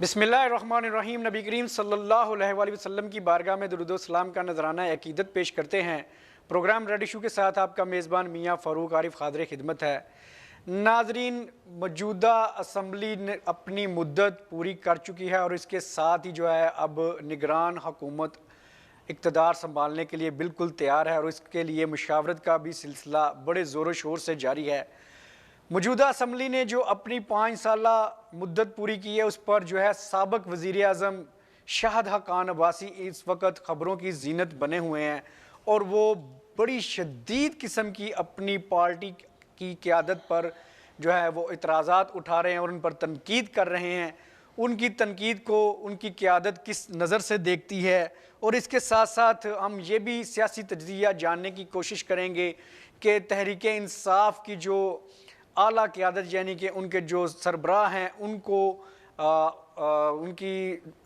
बिस्मिल्लाहिर्रहमानिर्रहीम। नबी करीम सल्लल्लाहु अलैहि वसल्लम की बारगाह में दुरूद व सलाम का नजराना अकीदत पेश करते हैं। प्रोग्राम रेड इशू के साथ आपका मेज़बान मियाँ फ़ारूक आरिफ हाज़िर खिदमत है। नाजरीन, मौजूदा असम्बली ने अपनी मुद्दत पूरी कर चुकी है और इसके साथ ही जो है अब निगरान हुकूमत इक़्तिदार संभालने के लिए बिल्कुल तैयार है और इसके लिए मुशावरत का भी सिलसिला बड़े ज़ोर शोर से जारी है। मौजूदा असम्बली ने जो अपनी 5 साला मुद्दत पूरी की है उस पर जो है साबिक़ वज़ीर आज़म शाहिद खान अब्बासी इस वक्त ख़बरों की जीनत बने हुए हैं और वो बड़ी शदीद किस्म की अपनी पार्टी की क़यादत पर जो है वो इतराज़ात उठा रहे हैं और उन पर तनकीद कर रहे हैं। उनकी तनकीद को उनकी क़यादत किस नज़र से देखती है और इसके साथ साथ हम ये भी सियासी तज्ज़िया जानने की कोशिश करेंगे कि तहरीक इंसाफ की जो आला क़यादत यानी कि उनके जो सरबराह हैं उनको उनकी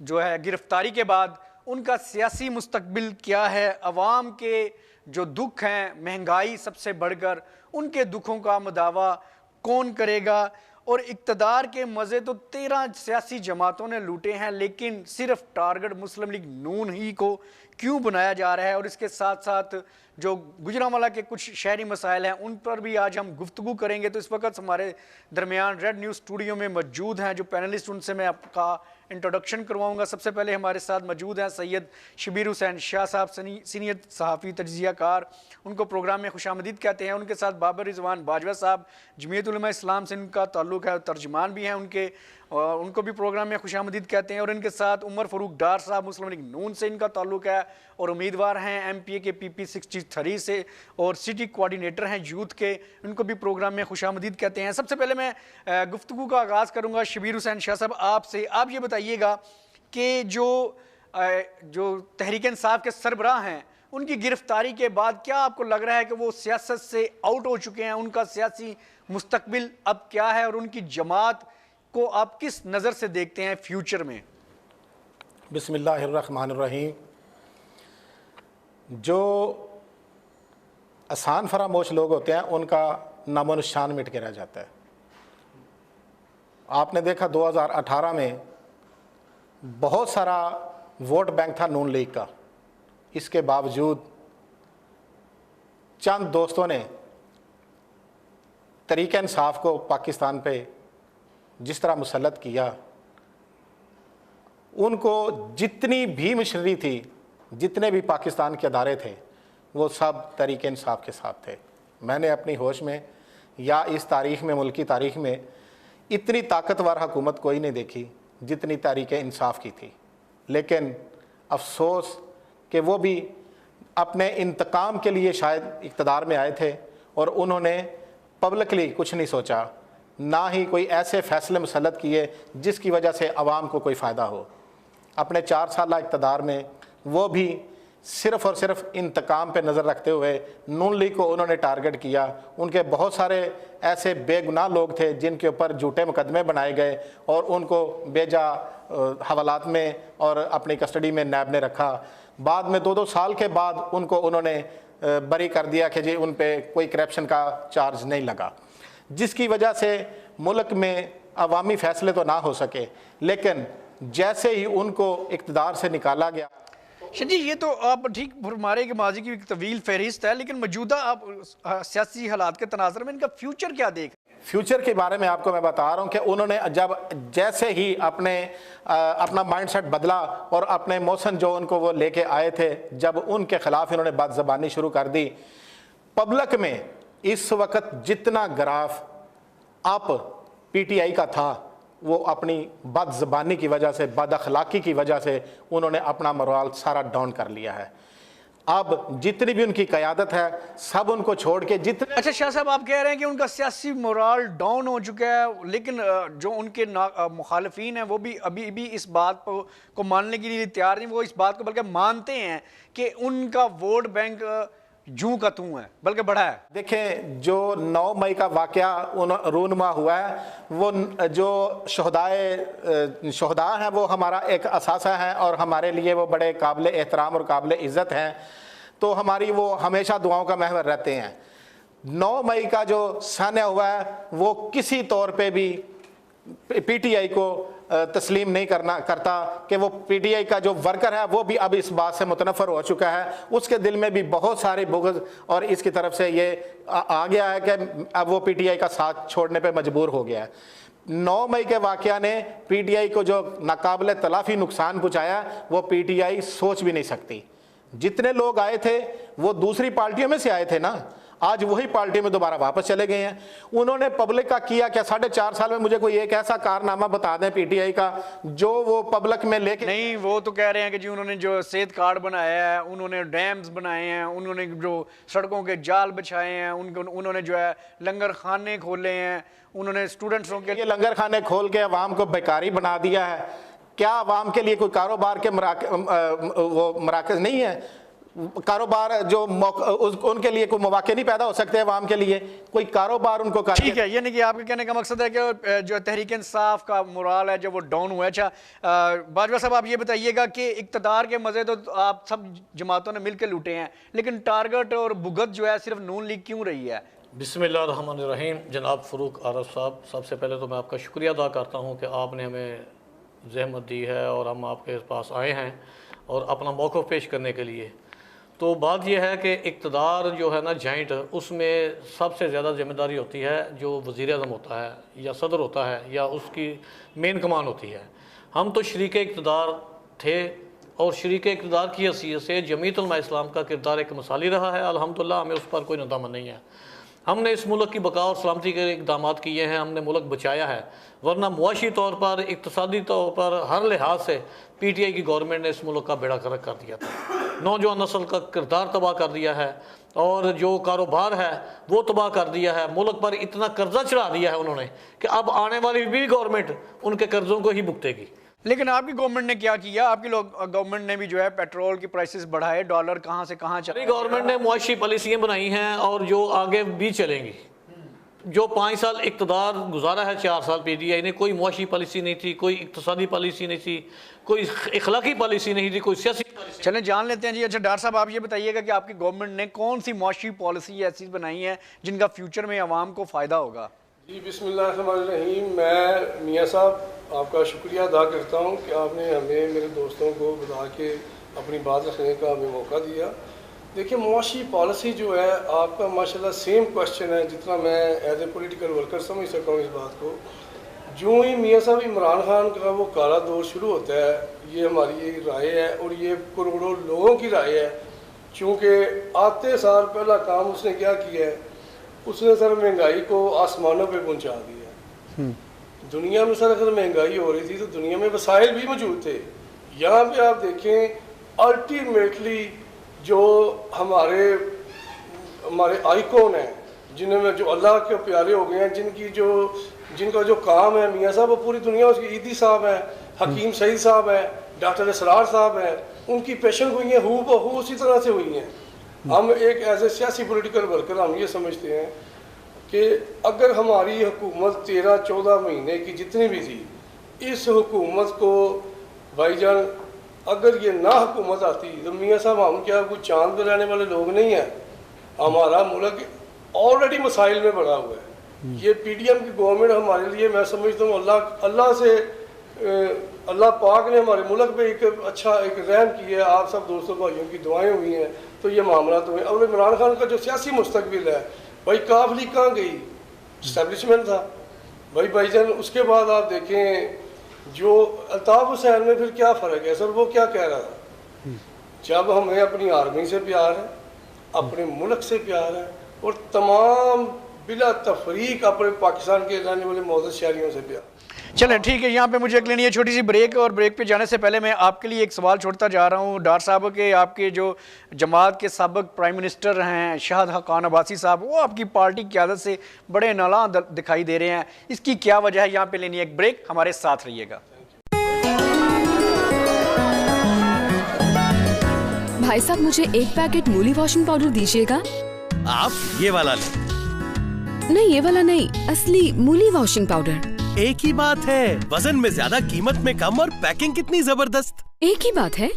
जो है गिरफ्तारी के बाद उनका सियासी मुस्तकबिल क्या है, अवाम के जो दुख हैं, महंगाई सबसे बढ़कर, उनके दुखों का मदावा कौन करेगा। और इक़्तिदार के मज़े तो 13 सियासी जमातों ने लूटे हैं, लेकिन सिर्फ टारगेट मुस्लिम लीग नून ही को क्यों बनाया जा रहा है। और इसके साथ साथ जो गुजरांवाला के कुछ शहरी मसाइल हैं उन पर भी आज हम गुफ्तगू करेंगे। तो इस वक्त हमारे दरमियान रेड न्यूज़ स्टूडियो में मौजूद हैं जो पैनलिस्ट, उनसे मैं आपका इंट्रोडक्शन करवाऊंगा। सबसे पहले हमारे साथ मौजूद हैं सैयद शबीर हुसैन शाह साहब, सीनियर सहाफ़ी तज्ज़ियाकार, उनको प्रोग्राम में खुशामदीद कहते हैं। उनके साथ बाबर रिजवान बाजवा साहब, जमीयत उलमा इस्लाम से उनका ताल्लुक़ है, तर्जमान भी हैं उनके, उनको भी प्रोग्राम में खुशामदीद कहते हैं। और इनके साथ उमर फ़ारूक डार साहब, मुस्लिम लीग नून से इनका ताल्लुक़ है और उम्मीदवार हैं MPA के PP 63 से और सिटी कोऑर्डिनेटर हैं यूथ के, उनको भी प्रोग्राम में खुशामदीद कहते हैं। सबसे पहले मैं गुफ्तगू का आगाज़ करूँगा शबीर हुसैन शाह साहब आपसे। आप ये बताइएगा कि जो तहरीक इंसाफ के सरबराह हैं उनकी गिरफ्तारी के बाद क्या आपको लग रहा है कि वो सियासत से आउट हो चुके हैं, उनका सियासी मुस्तकबिल अब क्या है और उनकी जमात को आप किस नज़र से देखते हैं फ्यूचर में? बिस्मिल्लाहिर्रहमानिर्रहीम। जो आसान फरामोश लोग होते हैं उनका नामो निशान मिट के रह जाता है। आपने देखा 2018 में बहुत सारा वोट बैंक था नून लीग का, इसके बावजूद चंद दोस्तों ने तहरीक इंसाफ को पाकिस्तान पे जिस तरह मुसल्लत किया, उनको जितनी भी मशीनरी थी, जितने भी पाकिस्तान के अदारे थे, वो सब तहरीक इंसाफ के साथ थे। मैंने अपनी होश में या इस तारीख़ में, मुल्की तारीख़ में इतनी ताकतवर हुकूमत कोई नहीं देखी जितनी तहरीक इंसाफ की थी। लेकिन अफसोस कि वो भी अपने इंतकाम के लिए शायद इक़्तिदार में आए थे और उन्होंने पब्लिकली कुछ नहीं सोचा, ना ही कोई ऐसे फ़ैसले मुसल्लत किए जिसकी वजह से आवाम को कोई फ़ायदा हो। अपने 4 साल इक़्तिदार में वो भी सिर्फ़ और सिर्फ इंतकाम पे नज़र रखते हुए नून लीग को उन्होंने टारगेट किया। उनके बहुत सारे ऐसे बेगुनाह लोग थे जिनके ऊपर झूठे मुकदमे बनाए गए और उनको बेजा हवालात में और अपनी कस्टडी में नैब ने रखा। बाद में 2-2 साल के बाद उनको उन्होंने बरी कर दिया कि जी उन पे कोई करप्शन का चार्ज नहीं लगा, जिसकी वजह से मुल्क में अवामी फ़ैसले तो ना हो सके। लेकिन जैसे ही उनको इक़्तिदार से निकाला गया। जी, ये तो आप ठीक फरमारे कि माजी की एक तवील फहरिस्त है, लेकिन मौजूदा आप सियासी हालात के तनाज़र में इनका फ्यूचर क्या देख? फ्यूचर के बारे में आपको मैं बता रहा हूँ कि उन्होंने जैसे ही अपना माइंडसेट बदला और अपने मोशन जो उनको वो लेके आए थे, जब उनके ख़िलाफ़ इन्होंने बदज़बानी शुरू कर दी, पब्लिक में इस वक्त जितना ग्राफ अप PTI का था, वो अपनी बदज़बानी की वजह से, बदअखलाक़ी की वजह से उन्होंने अपना मोराल सारा डाउन कर लिया है। अब जितनी भी उनकी क़यादत है सब उनको छोड़ के जितने। अच्छा शाह साहब, आप कह रहे हैं कि उनका सियासी मोराल डाउन हो चुका है, लेकिन जो उनके मुखालिफिन हैं वो भी अभी भी इस बात को मानने के लिए तैयार नहीं। वो इस बात को बल्कि मानते हैं कि उनका वोट बैंक जूं का तूं है, बल्कि बढ़ा है। देखें, जो 9 मई का वाक़या रूनमा हुआ है, वो जो शहदा हैं वो हमारा एक असासा है और हमारे लिए वो बड़े काबिल एहतराम और काबिल इज़्ज़त हैं, तो हमारी वो हमेशा दुआओं का महवर रहते हैं। 9 मई का जो सान्या हुआ है वो किसी तौर पे भी PTI को तस्लीम नहीं करता कि वो पीटीआई का जो वर्कर है वो भी अब इस बात से मुतनफ़र हो चुका है। उसके दिल में भी बहुत सारी बुग़्ज़ और इसकी तरफ से ये आ गया है कि अब वो पीटीआई का साथ छोड़ने पे मजबूर हो गया है। 9 मई के वाक़या ने पीटीआई को जो नाकाबिले तलाफ़ी नुकसान पहुँचाया वो पीटीआई सोच भी नहीं सकती। जितने लोग आए थे वो दूसरी पार्टियों में से आए थे ना, आज वही पार्टी में दोबारा वापस चले गए हैं। उन्होंने पब्लिक का किया क्या? 4.5 साल में मुझे कोई एक ऐसा कारनामा बता दें पीटीआई का जो वो पब्लिक में लेके नहीं। वो तो कह रहे हैं कि जी उन्होंने जो सेहत कार्ड बनाया है, उन्होंने डैम्स बनाए हैं, उन्होंने जो सड़कों के जाल बिछाए हैं, उन्होंने जो है लंगर खाने खोले हैं, उन्होंने स्टूडेंट्सों के ये लंगर खाने खोल के अवाम को बेकारी बना दिया है। क्या अवाम के लिए कोई कारोबार के मराकज़ नहीं है? कारोबार जो उनके लिए कोई मौके नहीं पैदा हो सकते अवाम के लिए? कोई कारोबार उनको ठीक है। यानी कि आपके कहने का मकसद है कि जो तहरीक इंसाफ का मोराल है जो वो डाउन हुआ है। अच्छा बाजवा साहब, आप ये बताइएगा कि इक़्तिदार के मज़े तो आप सब जमातों ने मिलकर लूटे हैं, लेकिन टारगेट और भुगत जो है सिर्फ नून लीग क्यों रही है? बिस्मिल्लाहिर्रहमानिर्रहीम। जनाब फ़रूक आरफ साहब, सबसे पहले तो मैं आपका शुक्रिया अदा करता हूँ कि आपने हमें ज़हमत दी है और हम आपके पास आए हैं और अपना मौक़िफ़ पेश करने के लिए। तो बात यह है कि इक़्तिदार जो है ना जॉइंट, उसमें सबसे ज़्यादा ज़िम्मेदारी होती है जो वज़ीर-ए-आज़म होता है या सदर होता है या उसकी मेन कमान होती है। हम तो शरीक इक़्तिदार थे और शरीक इक़्तिदार की हैसियत से जमीयत उलमा इस्लाम का किरदार एक मिसाली रहा है। अल्हम्दुलिल्लाह हमें उस पर कोई नदामत नहीं है। हमने इस मुल्क की बका और सलामती के इक़दाम किए हैं, हमने मुल्क बचाया है, वरना मुआशी तौर पर, इक़्तिसादी तौर पर, हर लिहाज से पीटीआई की गवर्नमेंट ने इस मुल्क का बेड़ा गर्क कर दिया था। नौजवान नस्ल का किरदार तबाह कर दिया है और जो कारोबार है वो तबाह कर दिया है। मुल्क पर इतना कर्जा चढ़ा दिया है उन्होंने कि अब आने वाली भी गवर्नमेंट उनके कर्ज़ों को ही भुगतेगी। लेकिन आपकी गवर्नमेंट ने क्या किया? आपकी गवर्नमेंट ने भी जो है पेट्रोल की प्राइसेस बढ़ाए, डॉलर कहाँ से कहाँ चले। गवर्नमेंट ने मुआशी पॉलिसियाँ बनाई हैं और जो आगे भी चलेंगी। जो 5 साल इक़्तिदार गुजारा है, 4 साल पीटीआई ने, कोई मुआशी पॉलिसी नहीं थी, कोई इक़्तिसादी पॉलिसी नहीं थी, कोई इखलाकी पॉलिसी नहीं थी, कोई सियासी पॉलिसी। चलें जान लेते हैं जी। अच्छा डॉक्टर साहब, आप ये बताइएगा कि आपकी गवर्नमेंट ने कौन सी मुआशी पॉलिसी ऐसी बनाई है जिनका फ्यूचर में आवाम को फ़ायदा होगा? जी बिस्मिल्लाहिर्रहमानिर्रहीम। मैं मियाँ साहब आपका शुक्रिया अदा करता हूँ कि आपने हमें, मेरे दोस्तों को बुला के अपनी बात रखने का हमें मौका दिया। देखिए, मुआशी पॉलिसी जो है आपका माशाल्लाह सेम क्वेश्चन है जितना मैं एज ए पॉलिटिकल वर्कर समझ सकता हूँ इस बात को। जो ही मियाँ साहब इमरान खान का वो काला दौर शुरू होता है, ये हमारी एक राय है और ये करोड़ों लोगों की राय है। चूँकि आते साल पहला काम उसने क्या किया है, उसने सर महंगाई को आसमानों पे पहुंचा दिया। दुनिया में सर अगर महंगाई हो रही थी तो दुनिया में वसाइल भी मौजूद थे। यहाँ पे आप देखें अल्टीमेटली जो हमारे आइकॉन हैं, जिन्होंने जो अल्लाह के प्यारे हो गए हैं, जिनका जो काम है मियाँ साहब, वो पूरी दुनिया, उसकी ईदी साहब है, हकीम सईद साहब है, डॉक्टर इसरार साहब है, उनकी पेशन हुई हैं हू बहू उसी तरह से हुई हैं। हम एक एज ए सियासी पॉलिटिकल वर्कर हम ये समझते हैं कि अगर हमारी हुकूमत 13-14 महीने की जितनी भी थी, इस हुकूमत को भाईजान अगर ये ना हुकूमत आती तो मियाँ साहब हम क्या कुछ चांद पे रहने वाले लोग नहीं हैं। हमारा मुल्क ऑलरेडी मसाइल में पड़ा हुआ है। ये पीडीएम की गवर्नमेंट हमारे लिए, मैं समझता हूँ अल्लाह पाक ने हमारे मुल्क पे एक रहम किया है। आप सब दोस्तों भाइयों की दुआएं हुई हैं तो ये मामला तो है। और इमरान खान का जो सियासी मुस्तकबिल है, भाई काफ लीग कहाँ गई, इस्टेब्लिशमेंट था भाईजान। उसके बाद आप देखें जो अल्ताफ़ हुसैन में फिर क्या फ़र्क है सर, वो क्या कह रहा था, जब हमें अपनी आर्मी से प्यार है, अपने मुल्क से प्यार है और तमाम बिला तफरीक अपने पाकिस्तान के रहने वाले मौजूद शहरियों से प्यार। चलें ठीक है, यहाँ पे मुझे एक लेनी है छोटी सी ब्रेक, और ब्रेक पे जाने से पहले मैं आपके लिए एक सवाल छोड़ता जा रहा हूँ डॉक्टर साहब के। आपके जो जमात के साबिक प्राइम मिनिस्टर हैं शाहिद हक़ान अब्बासी साहब, वो आपकी पार्टी की क़यादत से बड़े नाला दिखाई दे रहे हैं, इसकी क्या वजह है? यहाँ पे लेनी है एक ब्रेक, हमारे साथ रहिएगा। भाई साहब मुझे एक पैकेट मूली वॉशिंग पाउडर दीजिएगा। आप ये वाला लें। नहीं ये वाला नहीं, असली मूली वॉशिंग पाउडर। एक ही बात है, वजन में ज्यादा कीमत में कम और पैकिंग कितनी जबरदस्त। एक ही बात है,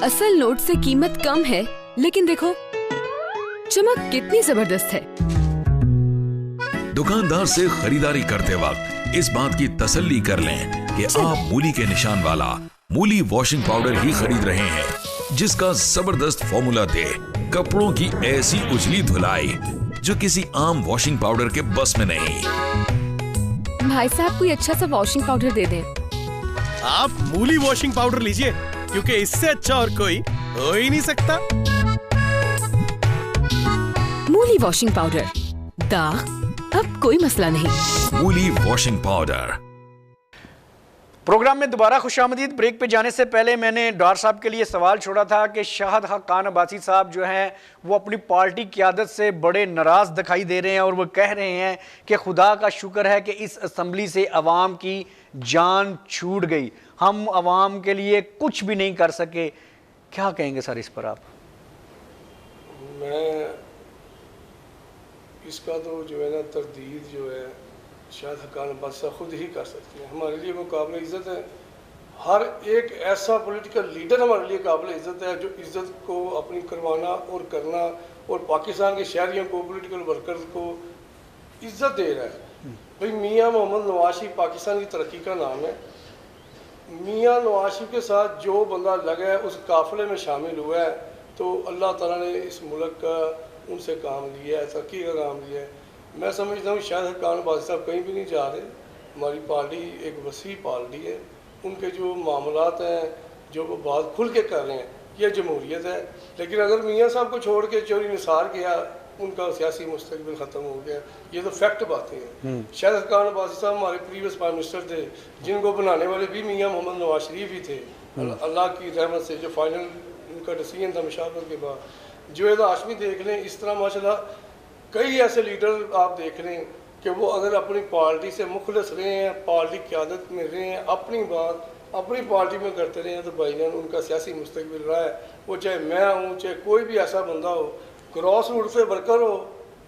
असल नोट से कीमत कम है लेकिन देखो चमक कितनी जबरदस्त है। दुकानदार से खरीदारी करते वक्त इस बात की तसल्ली कर लें कि आप मूली के निशान वाला मूली वॉशिंग पाउडर ही खरीद रहे हैं, जिसका जबरदस्त फॉर्मूला दे कपड़ों की ऐसी उजली धुलाई जो किसी आम वॉशिंग पाउडर के बस में नहीं। भाई साहब कोई अच्छा सा वॉशिंग पाउडर दे दें। आप मूली वॉशिंग पाउडर लीजिए, क्योंकि इससे अच्छा और कोई हो ही नहीं सकता। मूली वॉशिंग पाउडर, दाग अब कोई मसला नहीं। मूली वॉशिंग पाउडर। प्रोग्राम में दोबारा खुशामदीद। ब्रेक पे जाने से पहले मैंने डॉक्टर साहब के लिए सवाल छोड़ा था कि शाहिद हक्कान अब्बासी साहब जो हैं वो अपनी पार्टी क़यादत से बड़े नाराज़ दिखाई दे रहे हैं और वो कह रहे हैं कि खुदा का शुक्र है कि इस असम्बली से अवाम की जान छूट गई, हम अवाम के लिए कुछ भी नहीं कर सके। क्या कहेंगे सर इस पर आप? मैं इसका तो जो है ना तरदीद जो है शायद हक्कान अब्बासी साहब खुद ही कर सकते हैं। हमारे लिए वो काबिल इज़्ज़त है। हर एक ऐसा पॉलिटिकल लीडर हमारे लिए काबिल इज़्ज़त है जो इज़्ज़त को अपनी करवाना और करना और पाकिस्तान के शहरियों को, पॉलिटिकल वर्कर्स को इज़्ज़त दे रहा है। भाई मियाँ मोहम्मद नवाज शरीफ पाकिस्तान की तरक्की का नाम है। मियाँ नवाज शरीफ के साथ जो बंदा लगा है उस काफ़िले में शामिल हुआ है, तो अल्लाह ताला ने इस मुल्क का उनसे काम लिया है, तरक्की का काम लिया है। मैं समझता हूँ शायद हक्कान अब्बासी साहब कहीं भी नहीं जा रहे। हमारी पार्टी एक वसी पार्टी है, उनके जो मामलात हैं जो वो बात खुल के कर रहे हैं, यह जमहूरियत है। लेकिन अगर मियाँ साहब को छोड़ के चोरी निसार गया, उनका सियासी मुस्तकबिल ख़त्म हो गया। ये तो फैक्ट बातें हैं। शायद हक्कान अब्बासी साहब हमारे प्रीवियस प्राइम मिनिस्टर थे, जिनको बनाने वाले भी मियाँ मोहम्मद नवाज शरीफ ही थे। अल्लाह की रहमत से जो फाइनल उनका डिसीजन था मुशावरत के बाद। जुवैद हाशमी देख लें, इस तरह माशाल्लाह कई ऐसे लीडर आप देख रहे हैं कि वो अगर अपनी पार्टी से मुखलिस रहे हैं, पार्टी क़यादत में रहे हैं, अपनी बात अपनी पार्टी में करते रहे हैं, तो भाईजान उनका सियासी मुस्तकबिल रहा है। वो चाहे मैं हूँ, चाहे कोई भी ऐसा बंदा हो, क्रॉस रूट से वर्कर हो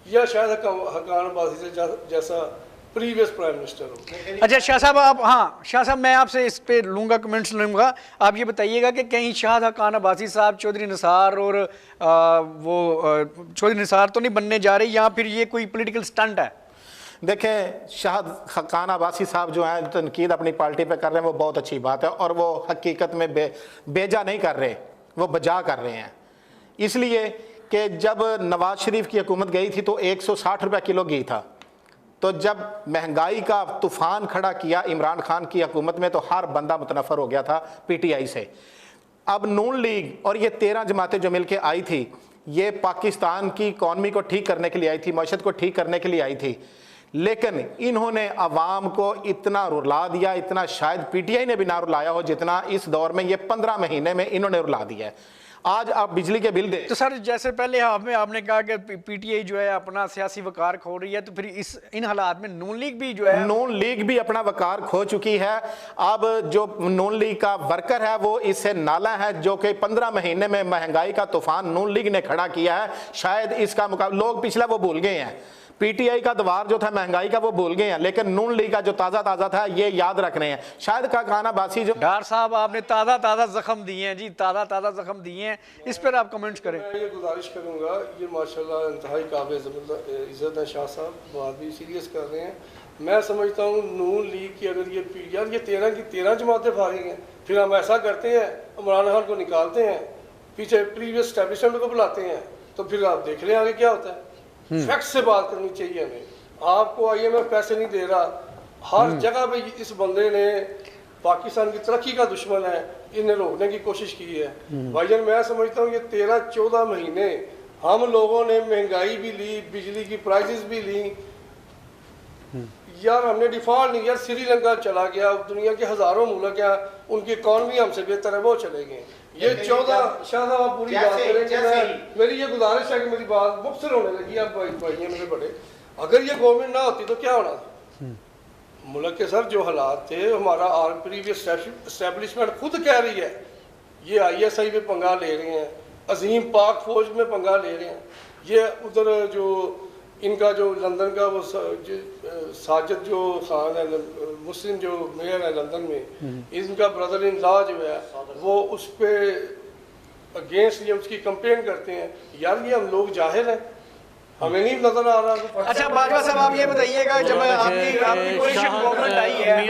या शायद हक्कान अब्बासी से जैसा प्रीवियस प्राइम मिनिस्टर हो। अच्छा शाह साहब, आप हाँ शाह साहब मैं आपसे इस पे लूँगा, कमेंट्स लूँगा। आप ये बताइएगा कि कहीं शाहिद हक्कान अब्बासी साहब चौधरी निसार और चौधरी निसार तो नहीं बनने जा रहे, या फिर ये कोई पॉलिटिकल स्टंट है? देखें, शाहिद हक्कान अब्बासी साहब जो हैं तनकीद अपनी पार्टी पे कर रहे हैं वो बहुत अच्छी बात है, और वो हकीकत में बेजा नहीं कर रहे, वो बजा कर रहे हैं। इसलिए कि जब नवाज शरीफ की हुकूमत गई थी तो 160 रुपये किलो घी था, तो जब महंगाई का तूफ़ान खड़ा किया इमरान खान की हुकूमत में तो हर बंदा मुतनफ़र हो गया था पीटीआई से। अब नून लीग और ये 13 जमातें जो मिलके आई थी, ये पाकिस्तान की इकॉनमी को ठीक करने के लिए आई थी, मईशत को ठीक करने के लिए आई थी, लेकिन इन्होंने अवाम को इतना रुला दिया, इतना शायद पीटीआई ने भी ना रुलाया हो जितना इस दौर में ये 15 महीने में इन्होंने रुला दिया है। आज आप बिजली के बिल दे तो सर जैसे पहले आपने कहा कि पीटीआई जो है अपना सियासी वकार खो रही है, तो फिर इन हालात में नून लीग भी जो है, नून लीग भी अपना वकार खो चुकी है। अब जो नून लीग का वर्कर है वो इससे नाला है, जो कि 15 महीने में महंगाई का तूफान नून लीग ने खड़ा किया है। शायद इसका मुकाबला लोग पिछला वो भूल गए हैं, पीटीआई का दवार जो था महंगाई का वो भूल गए हैं, लेकिन नून लीग का जो ताज़ा था ये याद रख रहे हैं। शायद का खाना बासी जो डार साहब आपने ताज़ा जख्म दिए हैं जी, ताज़ा जख्म दिए हैं, इस पर आप कमेंट्स करें। मैं ये गुजारिश करूँगा, ये माशाल्लाह इंतहाई काबिल इज़्ज़त है शाह साहब, बात भी सीरियस कर रहे हैं। मैं समझता हूँ नून लीग की अगर ये 13 की 13 जमातें फारिग हैं, फिर हम ऐसा करते हैं इमरान खान को निकालते हैं, पीछे प्रीवियस स्टैब्लिशमेंट को बुलाते हैं, तो फिर आप देख लें आगे क्या होता है। फैक्ट से बात करनी चाहिए हमें। आपको IMF पैसे नहीं दे रहा, हर जगह पे इस बंदे ने पाकिस्तान की तरक्की का दुश्मन है, इन्हें रोकने की कोशिश की है। भाईजान मैं समझता हूँ ये 13-14 महीने हम लोगों ने महंगाई भी ली, बिजली की प्राइसेस भी ली, यार हमने डिफॉल्ट नहीं, यार श्रीलंका चला गया, दुनिया के हज़ारों मुल्क हैं, उनकी इकॉनमी हमसे बेहतर है, वो चले गए। ये 14 शायद आप पूरी बात करें, मेरी ये गुजारिश है कि मेरी बात मुबसर होने लगी। अब भाई मेरे बड़े, अगर ये गवर्नमेंट ना होती तो क्या होना था मुल्क के? सर जो हालात थे, हमारा प्रीवियस एस्टेब्लिशमेंट खुद कह रही है ये ISI में पंगा ले रहे हैं, अजीम पाक फौज में पंगा ले रहे हैं, ये उधर जो इनका जो लंदन का वो साजिद जो खान है, मुस्लिम जो मेयर है लंदन में, इनका ब्रदर इन लॉ जो है वो उस पर अगेंस्ट ये उसकी कंप्लेन करते हैं। यार ये हम लोग जाहिल हैं, हमें नहीं नजर आ रहा। अच्छा बाजवा साहब आप ये बताइएगा, जब आपकी कोalition गवर्नमेंट आई है,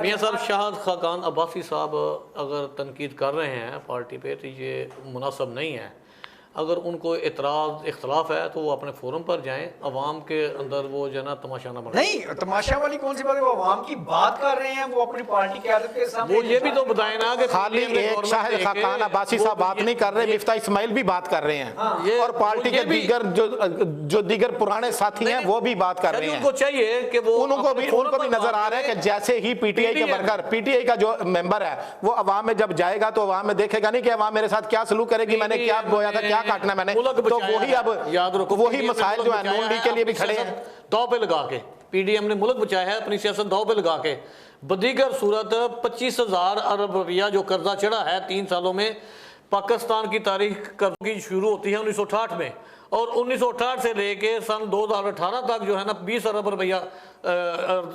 मियाँ साहब शाहिद खाकान अब्बासी साहब अगर तनकीद कर रहे हैं पार्टी पे तो ये मुनासिब नहीं है। अगर उनको एतराज़ इख्तलाफ है तो वो अपने फोरम पर जाएं, अवाम के अंदर वो जो है ना तमाशा ना बनाएं। नहीं तमाशा वाली कौन सी बात है, वो अवाम की बात कर रहे हैं, वो अपनी पार्टी की आदत के सामने। वो ये भी तो बताए ना कि खाली एक शाहिद खाकान अब्बासी साहब बात नहीं कर रहे, मिफ्ता इस्माइल भी बात कर रहे हैं और पार्टी के दीगर जो दीगर पुराने साथी हैं वो भी बात कर रहे हैं। उनको चाहिए कि वो उनको भी नजर आ रहा है कि जैसे ही पीटीआई के वर्कर, पीटीआई का जो मेंबर है वो अवाम में जब जाएगा तो अवाम में देखेगा नहीं कि अवाम मेरे साथ क्या सलूक करेगी, मैंने क्या बोया था, क्या काटना मैंने, तो वही अब याद रखो वही मसाइल जो है नून लीग के लिए भी खड़े हैं। दाव पे लगा के पीडीएम ने मुल्क बचाया है, अपनी सियासत दाव पे लगा के। बदीगर सूरत 25,000 अरब रुपया जो कर्जा चढ़ा है 3 सालों में, पाकिस्तान की तारीख कर्ज की शुरू होती है 1968 में और 1968 से लेके सन 2018 तक जो है ना 20 अरब रुपया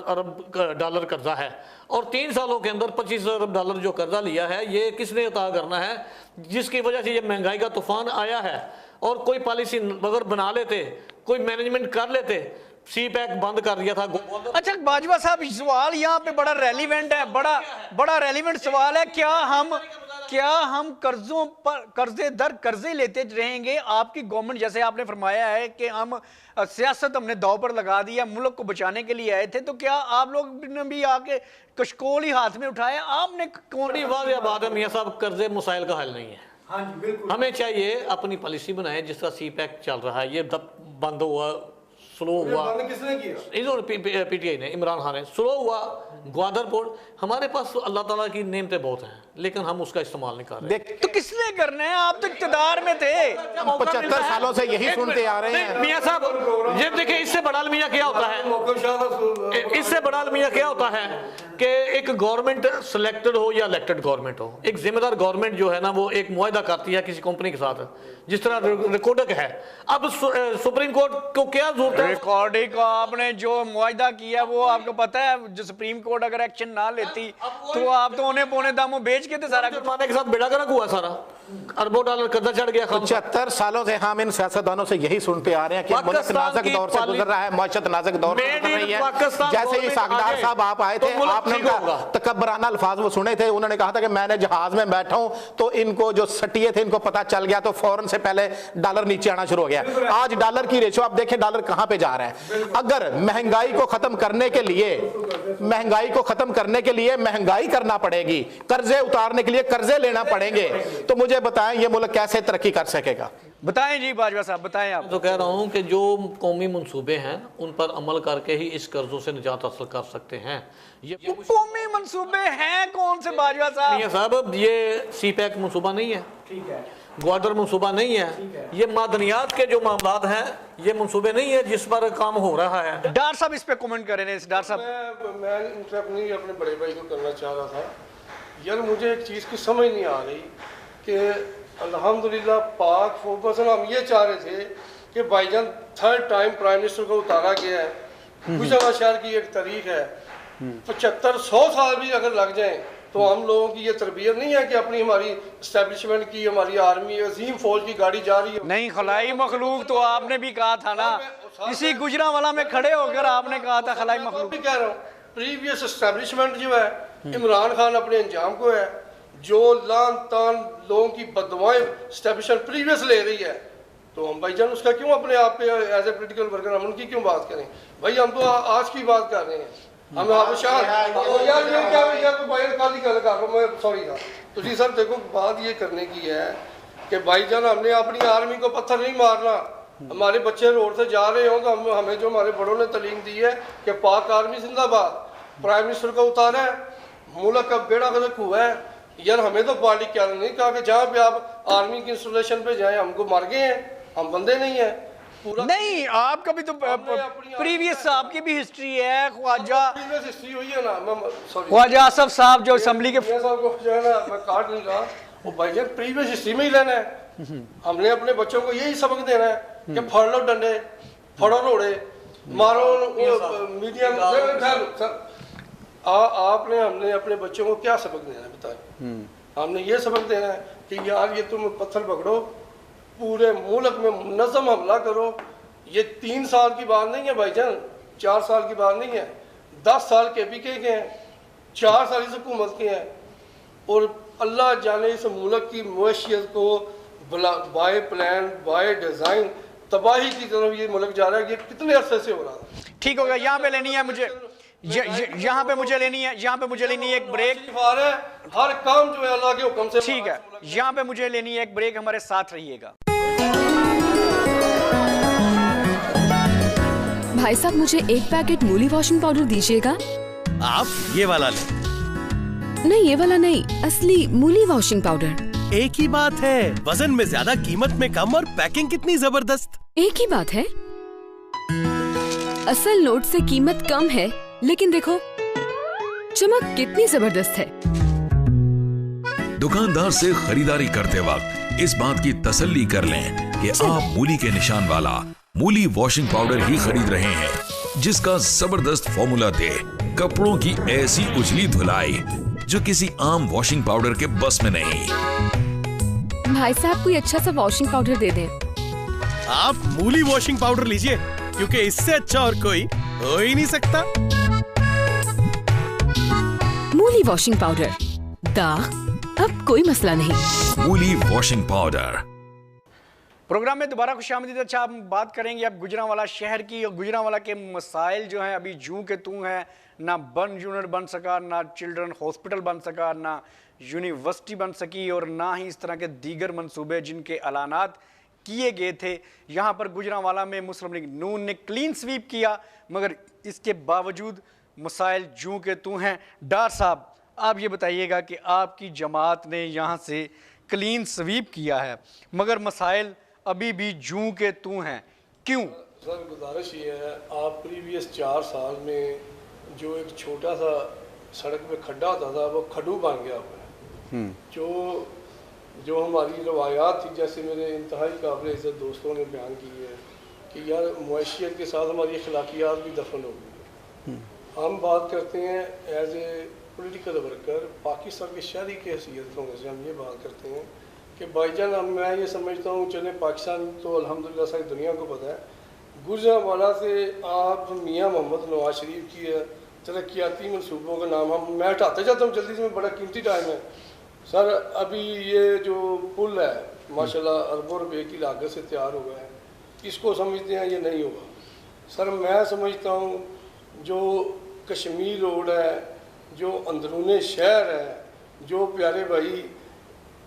अरब डॉलर कर्जा है और 3 सालों के अंदर 25 अरब डॉलर जो कर्जा लिया है ये किसने अता करना है, जिसकी वजह से ये महंगाई का तूफान आया है। और कोई पॉलिसी अगर बना लेते, कोई मैनेजमेंट कर लेते, सी पैक बंद कर दिया था। अच्छा बाजवा साहब सवाल यहाँ पे बड़ा रेलिवेंट है, बड़ा रेलिवेंट सवाल है, क्या हम कर्जों पर कर्जे लेते रहेंगे? आपकी गवर्नमेंट, जैसे आपने फरमाया है कि हम सियासत हमने दाव पर लगा दिया, मुल्क को बचाने के लिए आए थे, तो क्या आप लोग ने भी आके कशकोल ही हाथ में उठाया? आपने बड़ी वाज़ेह बात है मियाँ साहब, कर्जे मसाइल का हल नहीं है। हाँ जी बिल्कुल। हमें चाहिए अपनी पॉलिसी बनाए, जिस तरह सी पैक चल रहा है, ये बंद हुआ, स्लो हुआ, किसने किया? इन्होंने पीटीआई ने, इमरान खान ने, स्लो हुआ। ग्वादर पोर्ट, हमारे पास अल्लाह ताला की नेमतें बहुत हैं लेकिन हम उसका इस्तेमाल नहीं कर रहे। तो किसने करना है? आप तो इक़्तिदार में थे, 75 सालों से यही सुनते आ रहे हैं। मियाँ साहब ये देखिए, इससे बड़ा अलमिया क्या होता है, इससे बड़ा अलमिया क्या होता है कि एक गवर्नमेंट सिलेक्टेड हो या इलेक्टेड गवर्नमेंट हो, एक जिम्मेदार गवर्नमेंट जो है ना वो एक मुआहदा करती है किसी कंपनी के साथ, जिस तरह रिकॉर्डक है। अब सुप्रीम कोर्ट को क्या जरूरत है? रिकॉर्डिंग का आपने जो मुआहदा किया वो आपको पता है, जो सुप्रीम कोर्ट अगर एक्शन ना लेती तो आप तो उन्हें पौने दामों बेच के थे सारा जुर्माने के साथ बेड़ा गर्क हुआ सारा, अरबों डॉलर कर्जा चढ़ गया। 75 सालों से हम इन सियासतदानों से यही सुनते आ रहे हैं कि मुल्क नाजुक दौर से गुजर रहा है, मौशत नाजुक दौर से गुजर रही है। जैसे ही सागदार साहब आप आए थे, आपने तकब्बराना अल्फाज वो सुने थे, उन्होंने कहा था कि मैंने जहाज में बैठा हूं तो इनको जो सटिए थे इनको पता चल गया तो फौरन से पहले डॉलर नीचे आना शुरू हो गया। आज डॉलर की रेशो आप देखें, डॉलर कहां पे जा रहा है। अगर महंगाई को खत्म करने के लिए महंगाई करना पड़ेगी, कर्जे उतारने के लिए कर्जे लेना पड़ेंगे, तो मुझे बताएं ये मुल्क कैसे तरक्की कर सकेगा? बताएं जी बाजवा साहब, बताएं आप। तो कह रहा हूं कि जो कौमी मंसूबे हैं उन पर अमल करके ही इस कर्जों से निजात हासिल कर सकते हैं। ये कौमी मंसूबे हैं कौन से बाजवा साहब? ये सी पैक मंसूबा नहीं है, ठीक है, ग्वादर मंसूबा नहीं है, ये मादनियात के जो मामलात हैं ये मंसूबे नहीं है जिस पर काम हो रहा है। डॉक्टर साहब इस पे कमेंट करें। डॉक्टर साहब मैं इंटरप्ट नहीं अपने बड़े भाई को करना चाह रहा था यार, मुझे एक चीज़ की समझ नहीं आ रही कि अल्हम्दुलिल्लाह पाक फोकस, हम ये चाह रहे थे कि भाईजान 3rd टाइम प्राइम मिनिस्टर को उतारा गया है। गुजशत शहर की एक तारीख है, 75-100 साल भी अगर लग जाएं तो हम लोगों की ये तरबियत नहीं है कि अपनी हमारी इस्टेब्लिशमेंट की, हमारी आर्मी अजीम फौज की गाड़ी जा रही है। नहीं, खलाई मखलूक तो आपने भी कहा था ना, इसी गुजरांवाला में खड़े होकर आपने कहा था खलाई मखलूक। भी कह रहा हूँ, प्रीवियस इस्टेब्लिशमेंट जो है इमरान खान अपने अंजाम को है, जो लान तान लोगों की बददुआएं इस्टेब्लिशमेंट प्रीवियस ले रही है, तो हम भाईजान उसका क्यों अपने आप पे एज ए पोलिटिकल वर्कर हम उनकी क्यों बात करें? भाई हम तो आज की बात कर रहे हैं, हम सॉरी था तुझी सर। देखो बात ये करने की है कि भाईजान हमने अपनी आर्मी को पत्थर नहीं मारना। हमारे बच्चे रोड से जा रहे हो तो हमें जो हमारे बड़ों ने तालीम दी है कि पाक आर्मी जिंदाबाद, प्राइम मिनिस्टर को उतारा है, मुल्क का बेड़ा गर्क हुआ है यार। हमें तो पार्टी क्या नहीं कहा कि जहाँ पे आप आर्मी की इंस्टॉलेशन पे जाएं, हमको मर गए हैं, हम बंदे नहीं है पूरा। नहीं, आपका भी तो प्रीवियस आपकी भी हिस्ट्री है। ख्वाजा हिस्ट्री हुई है ना, मैं सॉरी ख्वाजा आसफ साहब जो असेंबली के साहब को जो है ना मैं काट नहीं रहा, वो भाईजान प्रीवियस हिस्ट्री में ही लेना है। हमने अपने बच्चों को यही सबक देना है कि फड़ लो डंडे, फड़ो रोड़े, मारो मीडियम। आपने हमने अपने बच्चों को क्या सबक देना है बताएं? हमने ये सबक देना है कि यार ये तुम पत्थर पकड़ो, पूरे मुल्क में मुनज़्ज़म हमला करो, ये 3 साल की बात नहीं है भाईजान, 4 साल की बात नहीं है, 10 साल KPK के हैं, 4 साल इस हुकूमत के हैं, और अल्लाह जाने इस मुल्क की मुआशियत को बाय प्लान बाय डिज़ाइन तबाही की तरफ ये मुल्क जा रहा है। ये कितने अरसे से हो रहा है। ठीक होगा, यहाँ पे लेनी है मुझे, यहाँ पे मुझे लेनी है, यहाँ पे मुझे लेनी है एक ब्रेक। हर काम जो है अल्लाह के हुक्म से। ठीक है, यहाँ पे मुझे लेनी है एक ब्रेक, हमारे साथ रहिएगा। भाई साहब मुझे एक पैकेट मूली वॉशिंग पाउडर दीजिएगा। आप ये वाला लें। नहीं ये वाला नहीं, असली मूली वॉशिंग पाउडर। एक ही बात है, वजन में ज्यादा, कीमत में कम और पैकिंग कितनी जबरदस्त। एक ही बात है, असल नोट से कीमत कम है, लेकिन देखो चमक कितनी जबरदस्त है। दुकानदार से खरीदारी करते वक्त इस बात की तसल्ली कर लें कि आप मूली के निशान वाला मूली वॉशिंग पाउडर ही खरीद रहे हैं, जिसका जबरदस्त फॉर्मूला दे कपड़ों की ऐसी उजली धुलाई जो किसी आम वॉशिंग पाउडर के बस में नहीं। भाई साहब कोई अच्छा सा वॉशिंग पाउडर दे दें। आप मूली वॉशिंग पाउडर लीजिए, क्योंकि इससे अच्छा और कोई हो ही नहीं सकता। मूली वॉशिंग पाउडर, दाग अब कोई मसला नहीं। मूली वॉशिंग पाउडर। प्रोग्राम में दोबारा खुशामदीद। अच्छा, हम बात करेंगे अब गुजरांवाला शहर की, और गुजरांवाला के मसाइल जो हैं अभी जूं के तूं हैं। ना बर्न यूनिट बन सका, ना चिल्ड्रन हॉस्पिटल बन सका, ना यूनिवर्सिटी बन सकी, और ना ही इस तरह के दीगर मंसूबे जिनके ऐलानात किए गए थे। यहाँ पर गुजरांवाला में मुस्लिम लीग नून ने क्लीन स्वीप किया, मगर इसके बावजूद मसाइल जूं के तूं हैं। डार साहब आप ये बताइएगा कि आपकी जमात ने यहाँ से क्लीन स्वीप किया है, मगर मसाइल अभी भी जूं के तूं हैं, क्यों? सर गुजारिश ये है, आप प्रीवियस 4 साल में जो एक छोटा सा सड़क पे खड्डा होता था वो खड्डू बन गया हुआ है। जो हमारी रवायात थी, जैसे मेरे इंतहाई काबिल इज़्ज़त दोस्तों ने बयान की है कि यार मुआशियत के साथ हमारी अखलाकियात भी दफन हो गई है। हम बात करते हैं as a political worker, Pakistan के शहरी की हैसियत में से हम ये बात करते हैं कि भाईजान मैं ये समझता हूँ, चले पाकिस्तान तो अल्हम्दुलिल्लाह सारी दुनिया को पता है, गुजरांवाला से आप मियाँ मोहम्मद नवाज शरीफ की तरक्याती मनसूबों का नाम मैं हटाते जाता हूँ जल्दी से, बड़ा कीमती टाइम है सर। अभी ये जो पुल है माशाल्लाह अरबों रुपये की लागत से तैयार हुआ है, इसको समझते हैं ये नहीं होगा सर। मैं समझता हूँ जो कश्मीर रोड है, जो अंदरूने शहर है, जो प्यारे भाई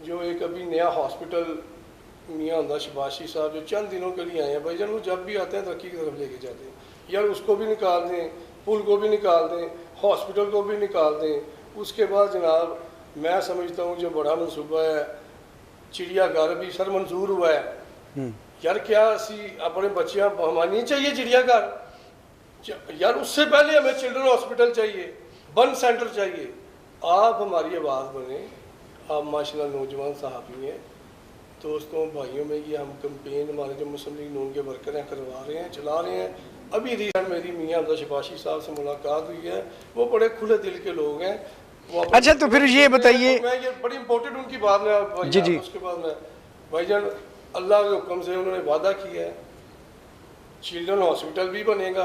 जो एक अभी नया हॉस्पिटल मियाँ अंदा शबाशी साहब जो चंद दिनों के लिए आए हैं, भाईजान वो जब भी आते हैं तरक्की की तरफ लेके जाते हैं। यार उसको भी निकाल दें, पुल को भी निकाल दें, हॉस्पिटल को भी निकाल दें। उसके बाद जनाब मैं समझता हूँ जो बड़ा मनसूबा है चिड़ियाघर भी सर मंजूर हुआ है। यार क्या असी अपने बच्चियाँ हमारी नहीं चाहिए चिड़ियाघर यार, उससे पहले हमें चिल्ड्रन हॉस्पिटल चाहिए, बर्न सेंटर चाहिए। आप हमारी आवाज़ बने, आप माशाल्लाह नौजवान साहबी हैं, दोस्तों भाइयों में ये हम कैंपेन हमारे जो मुस्लिम लीग नून के वर्कर हैं करवा रहे हैं, चला रहे हैं। अभी रिसेंट मेरी मियाँ अब्दुल शबाशी साहब से मुलाकात हुई है, वो बड़े खुले दिल के लोग हैं। अच्छा तो फिर ये बताइए, मैं ये बड़ी इंपॉर्टेंट उनकी बात है जी जी। उसके बाद में भाईजान अल्लाह के हुक्म से उन्होंने वादा किया है चिल्ड्रन हॉस्पिटल भी बनेगा,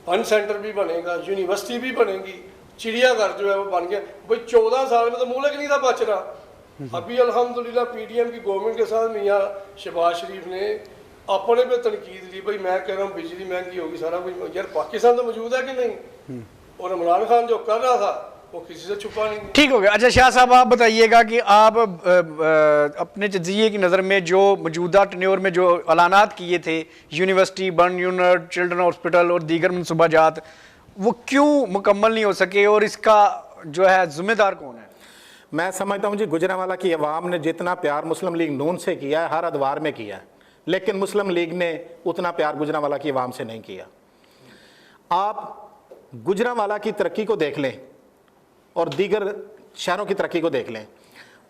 फन सेंटर भी बनेगा, यूनिवर्सिटी भी बनेगी, चिड़ियाघर जो है वो बन गया। भाई 14 साल में तो मुल्क नहीं था बच रहा। अभी अल्हम्दुलिल्लाह PDM की गवर्नमेंट के साथ मियाँ शहबाज शरीफ ने अपने पे तनकीद ली। भाई मैं कह रहा हूँ बिजली महंगी होगी, सारा कुछ, यार पाकिस्तान तो मौजूद है कि नहीं, और इमरान खान जो कर रहा था वो किसी से छुपा नहीं। ठीक हो गया। अच्छा शाह साहब आप बताइएगा कि आप अपने जजिए की नज़र में जो मौजूदा टन्योर में जो ऐलानात किए थे university, burn unit, children hospital और दीगर मनसूबाजात, वो क्यों मुकम्मल नहीं हो सके और इसका जो है जिम्मेदार कौन है? मैं समझता हूँ जी गुजरांवाला की आवाम ने जितना प्यार मुस्लिम लीग नून से किया है हर अदवार में किया है, लेकिन मुस्लिम लीग ने उतना प्यार गुजरांवाला की आवाम से नहीं किया। आप गुजरांवाला की तरक्की को देख लें और दीगर शहरों की तरक्की को देख लें।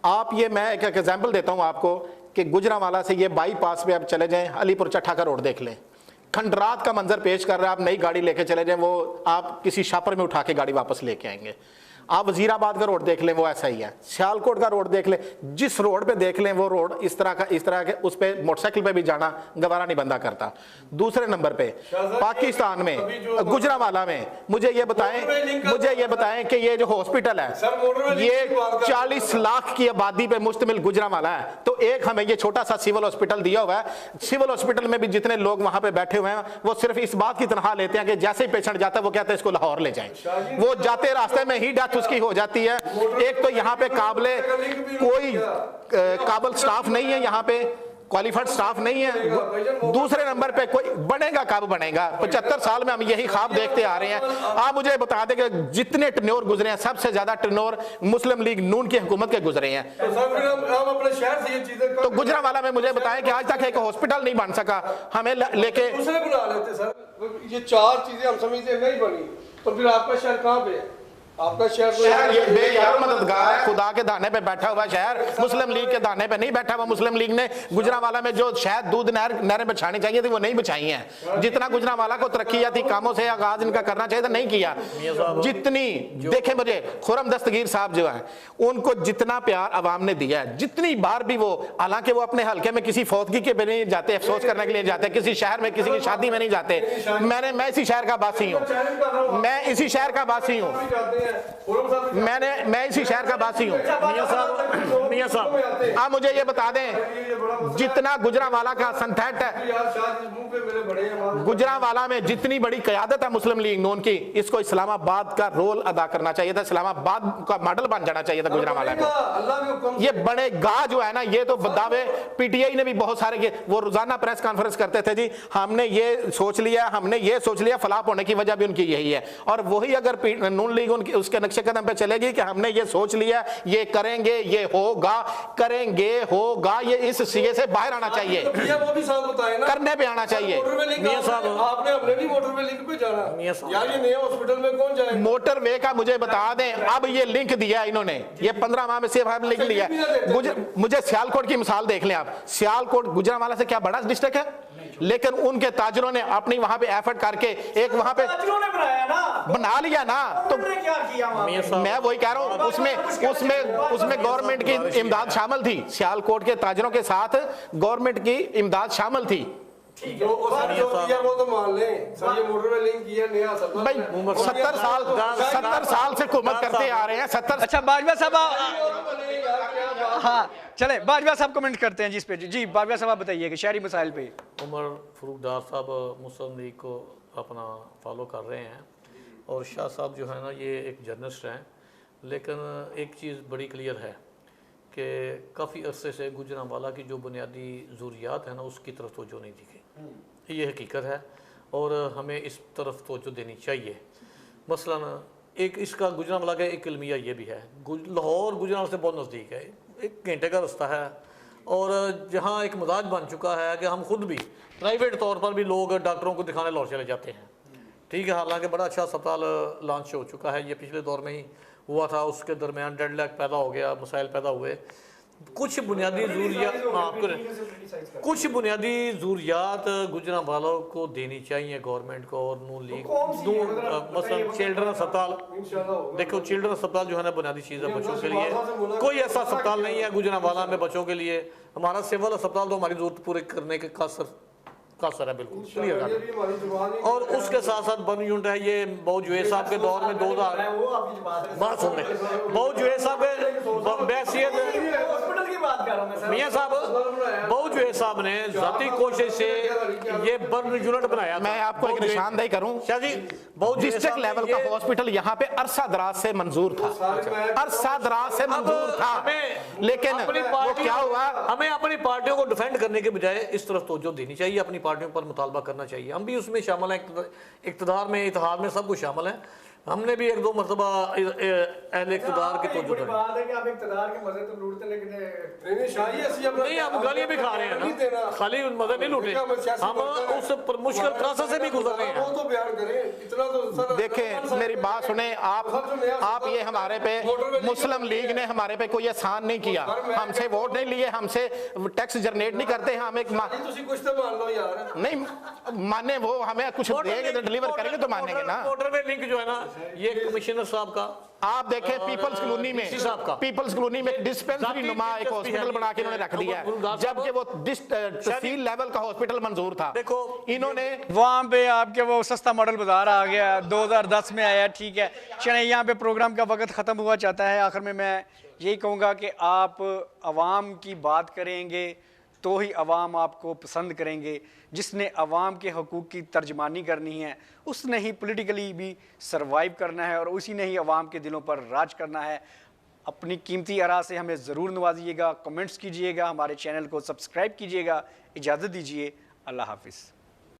आप ये मैं एक एग्जाम्पल देता हूँ आपको कि गुजरांवाला से ये बाईपास पे आप चले जाएं, अलीपुर चट्ठा का रोड देख लें, खंडरात का मंजर पेश कर रहा है। आप नई गाड़ी लेके चले जाएं, वो आप किसी शापर में उठा के गाड़ी वापस लेके आएंगे। आप वजीराबाद का रोड देख लें वो ऐसा ही है, सियालकोट का रोड देख लें, जिस रोड पे देख लें वो रोड इस तरह के उस पे मोटरसाइकिल पे भी जाना गवारा नहीं बंदा करता। दूसरे नंबर पे पाकिस्तान में गुजरांवाला में मुझे ये बताएं कि ये जो हॉस्पिटल है ये 40 लाख की आबादी पे मुश्तमिल गुजरांवाला है, तो एक हमें ये छोटा सा सिविल हॉस्पिटल दिया हुआ है। सिविल हॉस्पिटल में भी जितने लोग वहां पे बैठे हुए हैं वो सिर्फ इस बात की तनख्वाह लेते हैं कि जैसे ही पेशेंट जाता है वो कहते हैं इसको लाहौर ले जाएं, वो जाते रास्ते में ही डेथ उसकी हो जाती है। एक तो यहाँ पे काबिल स्टाफ नहीं है, यहाँ पे क्वालिफाइड स्टाफ नहीं है। दूसरे नंबर पे कोई बनेगा कब बनेगा? 75 साल में हम यही ख्वाब देखते आ रहे हैं। आप मुझे बता दें कि जितने टेन्योर गुजरे हैं सबसे ज्यादा टेन्योर मुस्लिम लीग नून की हुकूमत के गुजरे हैं। तो गुजरांवाला में मुझे बताएं कि आज तक एक हॉस्पिटल नहीं बन सका, हमें लेके दूसरे बना लेते सर। ये 4 चीजें हम समझते नहीं बनी, तो फिर आपका शहर कहाँ पे है? आपका शहर ये बेयार मददगार है, खुदा के दाने पे बैठा हुआ शहर, मुस्लिम लीग के दाने पे नहीं बैठा हुआ। मुस्लिम लीग ने गुजरांवाला में जो शायद दूध नहरें बिछानी चाहिए थी वो नहीं बिछाई हैं। जितना गुजरांवाला को तरक्की कामों से आगाज इनका करना चाहिए था नहीं किया। जितनी देखे मुझे खुरम दस्तगीर साहब जो है उनको जितना प्यार अवाम ने दिया है, जितनी बार भी वो, हालांकि वो अपने हल्के में किसी फौतगी के भी नहीं जाते, अफसोस करने के लिए जाते, किसी शहर में किसी की शादी में नहीं जाते। मैं इसी शहर का वासी हूँ, मैं इसी शहर का वासी हूँ, मैं इसी शहर का वासी हूँ। मियां साहब आप मुझे ये बता दें, जितना गुजरांवाला का संथेट है, गुजरांवाला में जितनी बड़ी क़यादत है मुस्लिम लीग नून की, इसको इस्लामाबाद का रोल अदा करना चाहिए था, इस्लामाबाद का मॉडल बन जाना चाहिए था गुजरांवाला को। ये बनेगा जो है ना, ये तो दावे पीटीआई ने भी बहुत सारे किए। वो रोजाना प्रेस कॉन्फ्रेंस करते थे जी हमने ये सोच लिया, फलाप होने की वजह भी उनकी यही है। और वही अगर नून लीग उनकी उसके नक्शे कदम पे चलेगी कि हमने ये सोच लिया, ये करेंगे, ये होगा, ये इस सीए से बाहर आना चाहिए, वो भी साथ बताए ना, करने पे आना चाहिए। मियां साहब आपने अपने भी मोटरवे लिंक पे जाना यार, ये नए हॉस्पिटल में कौन जाएगा? मोटरवे का मुझे बता दें, अब ये लिंक दिया इन्होंने, ये 15 माह में से लिंक दिया। मुझे सियालकोट की मिसाल देख लें आप, सियालकोट गुजरांवाला से क्या बड़ा डिस्ट्रिक्ट है, लेकिन उनके ताजरों ने अपनी वहां पे एफर्ट करके एक वहां पे बना लिया ना, तो मैं वही कह रहा हूँ, उसमें गवर्नमेंट की इमदाद शामिल थी, सियालकोट के ताजरों के साथ गवर्नमेंट की इमदाद शामिल थी। जो किया वो तो मान लें सर, ये मोटरवे लिंक किया नया सब भाई 70 साल से हुकूमत करते आ रहे हैं। 70। अच्छा बाजवा साहब, हाँ चले बाजवा साहब कमेंट करते हैं जिस पे। जी बाजवा साहब बताइए कि शहरी मसाइल पे। उमर फरूक डार साहब मुस्लिम लीग को अपना फॉलो कर रहे हैं और शाह साहब जो है ना ये एक जर्नलिस्ट हैं, लेकिन एक चीज़ बड़ी क्लियर है कि काफ़ी अरसे से गुजरांवाला की जो बुनियादी ज़रूरियात है ना उसकी तरफ तवज्जो नहीं दी गई, ये हकीकत है और हमें इस तरफ तवज्जो देनी चाहिए। मसलन एक इसका गुजरांवाला का एक अलमिया ये भी है, लाहौर गुजरांवाला से बहुत नज़दीक है, 1 घंटे का रास्ता है और जहाँ एक मजाज बन चुका है कि हम खुद भी प्राइवेट तौर पर भी लोग डॉक्टरों को दिखाने लाहौर चले जाते हैं। ठीक है, हालांकि बड़ा अच्छा अस्पताल लॉन्च हो चुका है, ये पिछले दौर में ही हुआ था, उसके दरमियान डेडलैक पैदा हो गया, मसाइल पैदा हुए। कुछ बुनियादी ज़रूरियात गुजरांवालों को देनी चाहिए गवर्नमेंट को और नून लीग। मसलन चिल्ड्रन अस्पताल, देखो चिल्ड्रन अस्पताल जो है ना बुनियादी चीज़ है बच्चों के लिए, कोई ऐसा अस्पताल नहीं है गुजरांवाला में बच्चों के लिए। हमारा सिविल अस्पताल तो हमारी जरूरत पूरी करने के कासर है, बिल्कुल क्लियर। और उसके साथ साथ बन यूनिट है, ये बहुत जुएद साहब के दौर में 2000 बात सुन रहे, बहुत जुएद साहब मियां साहब बहुत जुएद साहब ने जाती कोशिश से ये बर्न यूनिट बनाया। मैं आपको एक निशानदेही करूं, शाह जी, बहुत डिस्ट्रिक्ट लेवल का हॉस्पिटल यहाँ पे अरसा दराज से मंजूर था, लेकिन वो क्या हुआ, हमें अपनी पार्टियों को डिफेंड करने के बजाय इस तरफ तवज्जो देनी चाहिए, अपनी पार्टियों पर मुतालबा करना चाहिए। हम भी उसमें शामिल हैं, इक़्तिदार में इत्तेहाद में सब कुछ शामिल है। हमने भी 1-2 मरतबा अहले इक़्तिदार की तवज्जो नहीं, हम गालियाँ भी खा रहे हैं ना, खाली मजे नहीं लूटे, हम उस मुश्किल प्रोसेस से भी गुजर रहे हैं। देखें मेरी बात सुने आप ये हमारे पे मुस्लिम लीग ने हमारे पे कोई एहसान नहीं किया, हमसे वोट नहीं लिए, हमसे टैक्स जनरेट नहीं करते हैं, हम एक नहीं माने वो हमें कुछ देंगे तो डिलीवर करेंगे तो मानेंगे ना। मोटरवे लिंक जो है ना ये कमिश्नर साहब का, आप देखें और पीपल्स कॉलोनी में, DC साहब का। पीपल्स कॉलोनी में डिस्पेंसरी जाती नुमा एक दिलचस्पी हॉस्पिटल है। बना के इन्होंने रख दिया है, गुलजार साहब, जबकि वो तहसील लेवल का हॉस्पिटल मंजूर था। देखो, इन्होंने वहाँ पे आपके वो सस्ता मॉडल बाजार आ गया, 2010 में आया, ठीक है। चलें, यहाँ पे प्रोग्राम का वक्त ख़त्म हुआ चाहता है। आखिर में मैं यही कहूँगा कि आप अवाम की बात करेंगे तो ही अवाम आपको पसंद करेंगे। जिसने अवाम के हकूक़ की तर्जमानी करनी है उसने ही पॉलिटिकली भी सर्वाइव करना है और उसी ने ही अवाम के दिलों पर राज करना है। अपनी कीमती आरा से हमें ज़रूर नवाजिएगा, कमेंट्स कीजिएगा, हमारे चैनल को सब्सक्राइब कीजिएगा। इजाज़त दीजिए, अल्लाह हाफिज़।